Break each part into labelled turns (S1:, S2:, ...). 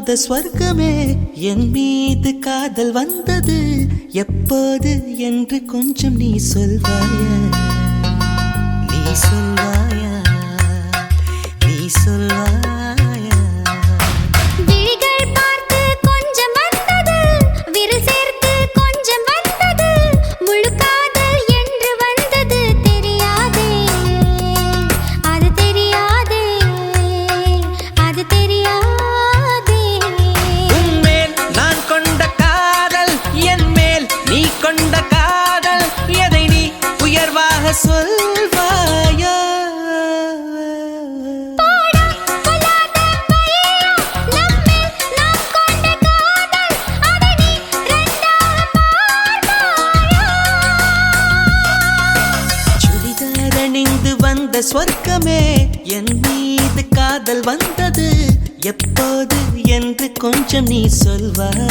S1: வந்த ஸ்வர்க்கமே என் மீது காதல் வந்தது எப்போது என்று கொஞ்சம் நீ சொல்வாயா நீ சொல்வாயா நீ சொல்வாயா
S2: விழிகள் பார்த்து கொஞ்சம் வந்தது விரல் சேர்த்து கொஞ்சம் வந்தது முழு காதல் என்று வந்தது தெரியாதே அது தெரியாதே அது தெரியாதே
S1: உன்மேல் நான் கொண்ட காதல் என் மேல் நீ கொண்ட காதல் எதை நீ உயர்வாக சொல்வாயா வந்த ஸ்வர்க்கமே என் மீது காதல் வந்தது எப்போது என்று கொஞ்சம் நீ சொல்வாயா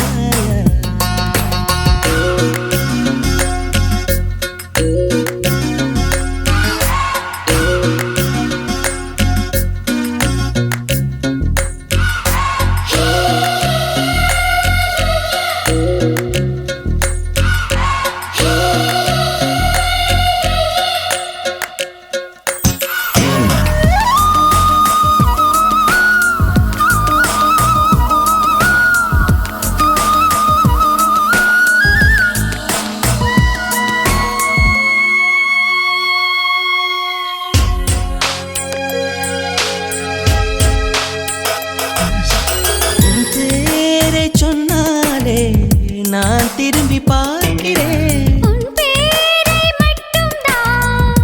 S1: நான் திரும்பி பார்க்கிறேன்
S2: உன் பேரை மட்டும்தான்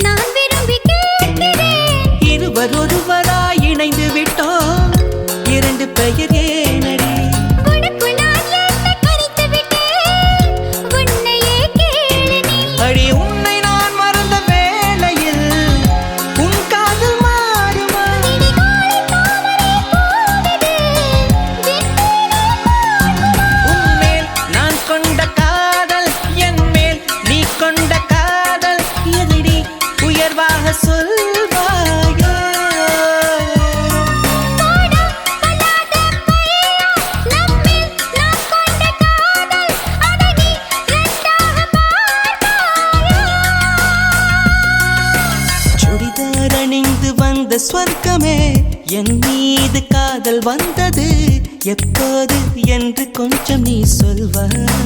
S2: நான் விரும்பி கேட்கிறேன்
S1: இருவர் ஒருவராய் இணைந்து விட்டோம் இரண்டு பெயர் ஏனடி
S2: உனக்கு நான் என்னை கணித்து விட்டேன் உன்னையே கேளு நீ
S1: அடி உன்னை நான் மறந்த வேளையில் உன் காதல் மாறுமா
S2: இடிகாலை தாமரை பூவிது
S1: உன்மேல் நான் கொண்ட காதல் என் மேல் நீ கொண்ட காதல் எதிரி உயர்வாக சொல்வாயா சுடிதார் அணிந்து வந்த ஸ்வர்க்கமே என் மீது காதல் வந்தது எப்போது என்று கொஞ்சம் நீ சொல்வாயா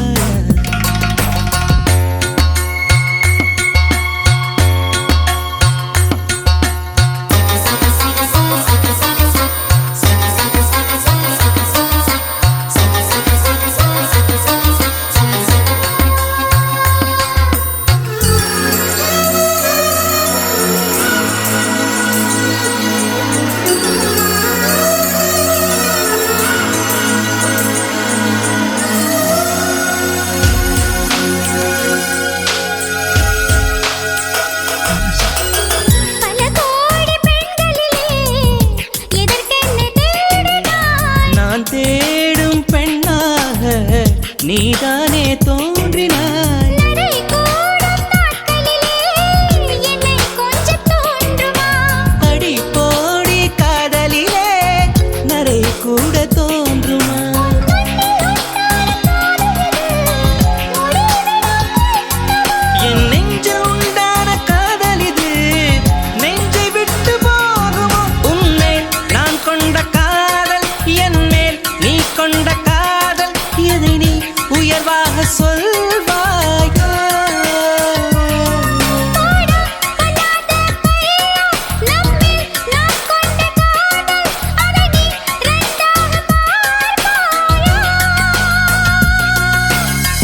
S1: தேடும் பெண்ணாக நீதானே தோன்றினாய்
S2: நடை கூடும் நாட்களிலே என்னை கொஞ்சம் தோன்றுமா
S1: அடி போடி காதலிலே நரை கூட தோன்றுமா என் நெஞ்சில் உண்டான காதல் இது நெஞ்சை விட்டு போகுமோ உன்மேல் நான் கொண்ட காதல் என் மேல் நீ கொண்ட காதல் எதை நீ உயர்வாக சொல்வாயா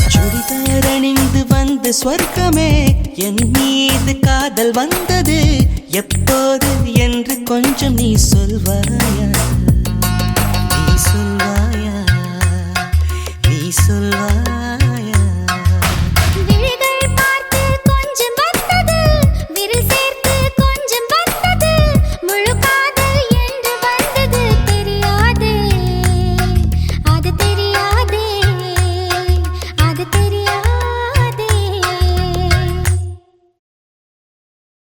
S1: சுடிதார் அணிந்து வந்த ஸ்வர்க்கமே என் மீது காதல் வந்தது எப்போது என்று கொஞ்சம் நீ சொல்வாயா நீ சொல்